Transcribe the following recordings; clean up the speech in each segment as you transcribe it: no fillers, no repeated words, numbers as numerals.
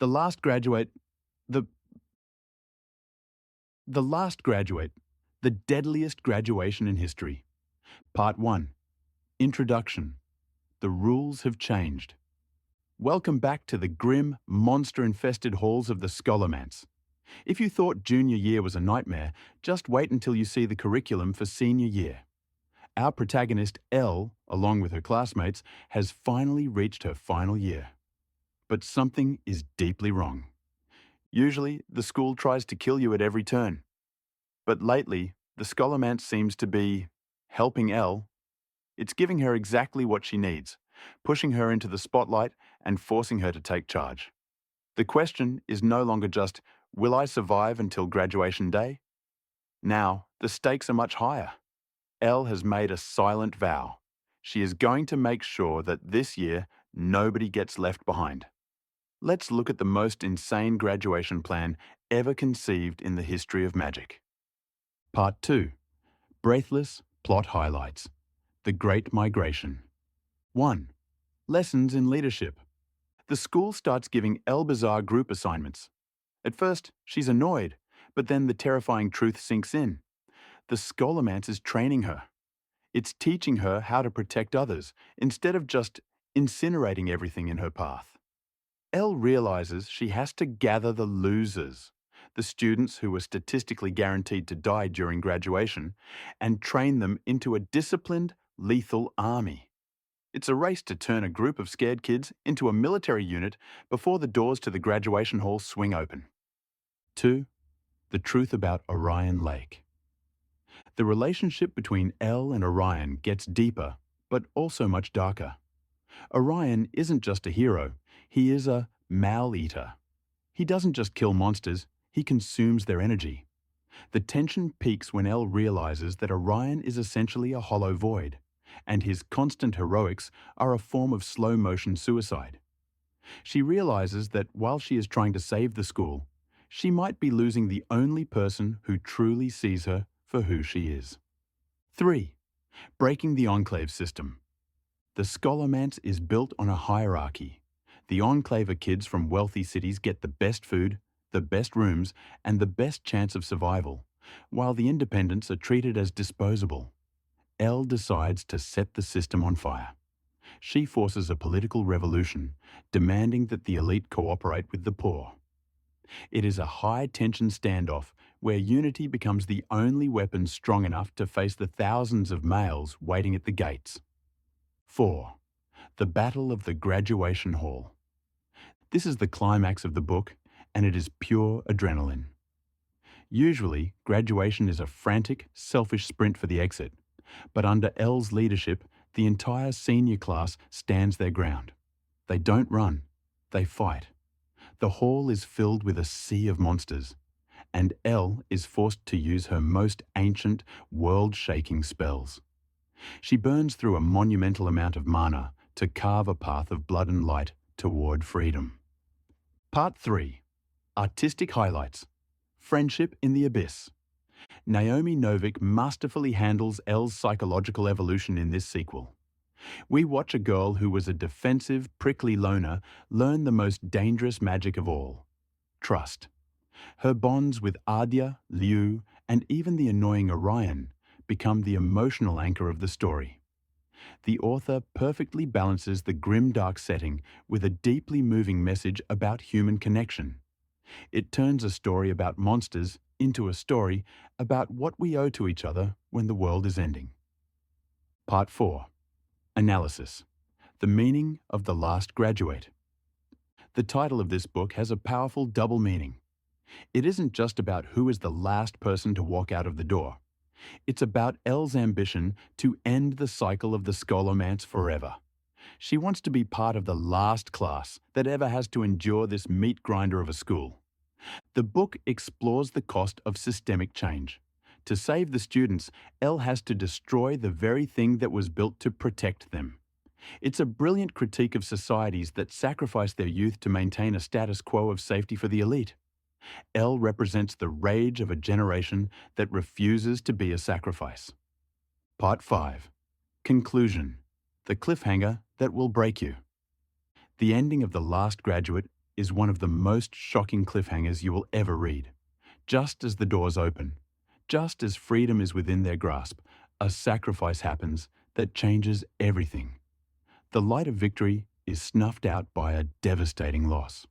The last graduate, the, the last graduate, the deadliest graduation in history. Part 1. Introduction. The rules have changed. Welcome back to the grim, monster-infested halls of the Scholomance. If you thought junior year was a nightmare, just wait until you see the curriculum for senior year. Our protagonist, Elle, along with her classmates, has finally reached her final year. But something is deeply wrong. Usually, the school tries to kill you at every turn. But lately, the Scholomance seems to be helping Elle. It's giving her exactly what she needs, pushing her into the spotlight and forcing her to take charge. The question is no longer just, will I survive until graduation day? Now, the stakes are much higher. Elle has made a silent vow. She is going to make sure that this year nobody gets left behind. Let's look at the most insane graduation plan ever conceived in the history of magic. Part 2. Breathless Plot Highlights. The Great Migration. 1. Lessons in Leadership. The school starts giving Elle bizarre group assignments. At first, she's annoyed, but then the terrifying truth sinks in. The Scholomance is training her. It's teaching her how to protect others, instead of just incinerating everything in her path. Elle realizes she has to gather the losers, the students who were statistically guaranteed to die during graduation, and train them into a disciplined, lethal army. It's a race to turn a group of scared kids into a military unit before the doors to the graduation hall swing open. 2. The truth about Orion Lake. The relationship between Elle and Orion gets deeper, but also much darker. Orion isn't just a hero, he is a mal-eater. He doesn't just kill monsters, he consumes their energy. The tension peaks when Elle realizes that Orion is essentially a hollow void, and his constant heroics are a form of slow-motion suicide. She realizes that while she is trying to save the school, she might be losing the only person who truly sees her for who she is. 3. Breaking the Enclave System. The Scholomance is built on a hierarchy. The Enclave kids from wealthy cities get the best food, the best rooms, and the best chance of survival, while the independents are treated as disposable. Elle decides to set the system on fire. She forces a political revolution, demanding that the elite cooperate with the poor. It is a high-tension standoff where unity becomes the only weapon strong enough to face the thousands of males waiting at the gates. 4. The Battle of the Graduation Hall. This is the climax of the book, and it is pure adrenaline. Usually, graduation is a frantic, selfish sprint for the exit, but under Elle's leadership, the entire senior class stands their ground. They don't run, they fight. The hall is filled with a sea of monsters, and Elle is forced to use her most ancient, world-shaking spells. She burns through a monumental amount of mana to carve a path of blood and light toward freedom. Part 3. Artistic Highlights. Friendship in the Abyss. Naomi Novik masterfully handles Elle's psychological evolution in this sequel. We watch a girl who was a defensive, prickly loner learn the most dangerous magic of all: trust. Her bonds with Adya, Liu, and even the annoying Orion become the emotional anchor of the story. The author perfectly balances the grimdark setting with a deeply moving message about human connection. It turns a story about monsters into a story about what we owe to each other when the world is ending. Part 4. Analysis. The Meaning of the Last Graduate. The title of this book has a powerful double meaning. It isn't just about who is the last person to walk out of the door. It's about Elle's ambition to end the cycle of the Scholomance forever. She wants to be part of the last class that ever has to endure this meat grinder of a school. The book explores the cost of systemic change. To save the students, Elle has to destroy the very thing that was built to protect them. It's a brilliant critique of societies that sacrifice their youth to maintain a status quo of safety for the elite. Elle represents the rage of a generation that refuses to be a sacrifice. Part 5. Conclusion. The cliffhanger that will break you. The ending of The Last Graduate is one of the most shocking cliffhangers you will ever read. Just as the doors open, just as freedom is within their grasp, a sacrifice happens that changes everything. The light of victory is snuffed out by a devastating loss.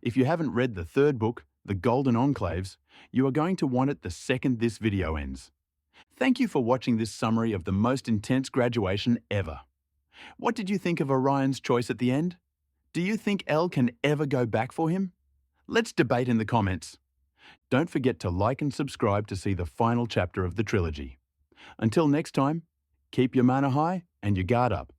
If you haven't read the third book, The Golden Enclaves, you are going to want it the second this video ends. Thank you for watching this summary of the most intense graduation ever. What did you think of Orion's choice at the end? Do you think Elle can ever go back for him? Let's debate in the comments. Don't forget to like and subscribe to see the final chapter of the trilogy. Until next time, keep your mana high and your guard up.